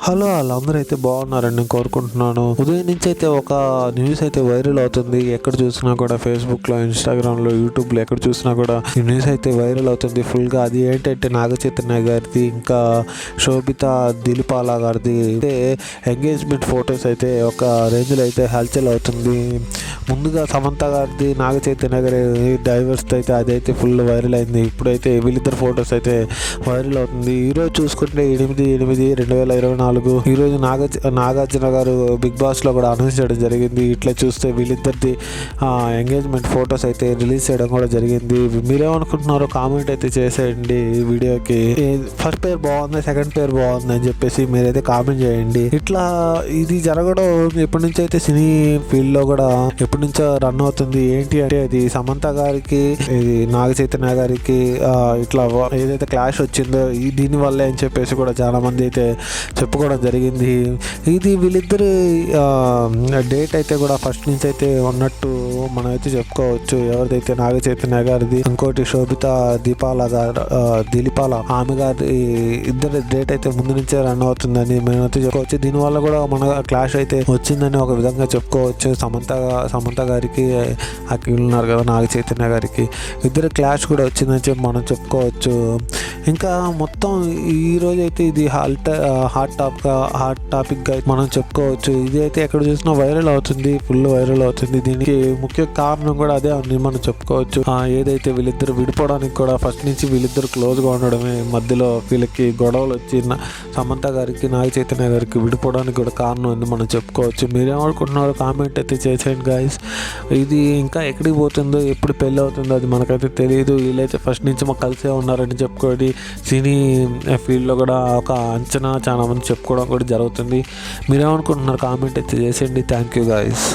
Hello, వాళ్ళందరూ అయితే బాగున్నారని నేను కోరుకుంటున్నాను. ఉదయం నుంచి అయితే ఒక న్యూస్ అయితే వైరల్ అవుతుంది. ఎక్కడ చూసినా కూడా ఫేస్బుక్లో, ఇన్స్టాగ్రామ్లో, యూట్యూబ్లో ఎక్కడ చూసినా కూడా ఈ న్యూస్ అయితే వైరల్ అవుతుంది ఫుల్గా. అది ఏంటంటే నాగచైతన్య గారిది ఇంకా శోభిత దిలీపాల గారిది అయితే ఎంగేజ్మెంట్ ఫొటోస్ అయితే ఒక రేంజ్లో అయితే హల్చల్ అవుతుంది. ముందుగా సమంత గారిది నాగచైతన్య గారి డైవర్స్ అయితే అదైతే ఫుల్ వైరల్ అయింది. ఇప్పుడైతే వీళ్ళిద్దరు ఫొటోస్ అయితే వైరల్ అవుతుంది. ఈరోజు చూసుకుంటే 8/8/2024 ఈరోజు నాగార్జున గారు బిగ్ బాస్లో కూడా అనౌన్స్ చేయడం జరిగింది. ఇట్లా చూస్తే వీళ్ళిద్దరిది ఎంగేజ్మెంట్ ఫొటోస్ అయితే రిలీజ్ చేయడం కూడా జరిగింది. మీరేమనుకుంటున్నారో కామెంట్ అయితే చేసేయండి. ఈ వీడియోకి ఫస్ట్ పేరు బాగుంది, సెకండ్ పేరు బాగుంది అని చెప్పేసి మీరైతే కామెంట్ చేయండి. ఇట్లా ఇది జరగడం ఎప్పటి నుంచో అయితే సినీ ఫీల్డ్లో కూడా ఎప్పటి నుంచో రన్ అవుతుంది. ఏంటి అంటే అది సమంత గారికి, ఇది నాగ చైతన్య గారికి ఇట్లా ఏదైతే క్లాష్ వచ్చిందో దీనివల్లే అని చెప్పేసి కూడా చాలా మంది అయితే చెప్పుకోవడం జరిగింది. ఇది వీళ్ళిద్దరు డేట్ అయితే కూడా ఫస్ట్ నుంచి అయితే ఉన్నట్టు మనం అయితే చెప్పుకోవచ్చు. ఎవరిదైతే నాగ చైతన్య గారిది, ఇంకోటి శోభిత దిలీపాల ఆమె గారి ఇద్దరు డేట్ అయితే ముందు నుంచే రన్ అవుతుందని మేమైతే చెప్పుకోవచ్చు. దీనివల్ల కూడా మన క్లాష్ అయితే వచ్చిందని ఒక విధంగా చెప్పుకోవచ్చు. సమంత గారికి ఉన్నారు కదా, నాగ చైతన్య గారికి ఇద్దరు క్లాష్ కూడా వచ్చిందని చెప్పి మనం చెప్పుకోవచ్చు. ఇంకా మొత్తం ఈరోజు అయితే ఇది హాట్ టాపిక్గా మనం చెప్పుకోవచ్చు. ఇది అయితే ఎక్కడ చూసినా వైరల్ అవుతుంది, ఫుల్ వైరల్ అవుతుంది. దీనికి ముఖ్య కారణం కూడా అదే అని మనం చెప్పుకోవచ్చు. ఏదైతే వీళ్ళిద్దరు విడిపోవడానికి కూడా ఫస్ట్ నుంచి వీళ్ళిద్దరు క్లోజ్గా ఉండడమే, మధ్యలో వీళ్ళకి గొడవలు వచ్చి సమంత గారికి, నాగ చైతన్య గారికి విడిపోవడానికి కూడా కారణం అని మనం చెప్పుకోవచ్చు. మీరేమనుకుంటున్నారో కామెంట్ అయితే చేసేయండి గాయస్. ఇది ఇంకా ఎక్కడికి పోతుందో, ఎప్పుడు పెళ్ళి అవుతుందో అది మనకైతే తెలియదు. వీళ్ళైతే ఫస్ట్ నుంచి మాకు కలిసే ఉన్నారని చెప్పుకోండి. సినీ ఫీల్డ్లో కూడా ఒక అంచనా చాలా మంది చెప్పుకోవడం కూడా జరుగుతుంది. మీరేమనుకుంటున్నారు కామెంట్ అయితే చేసేయండి. Thank you guys.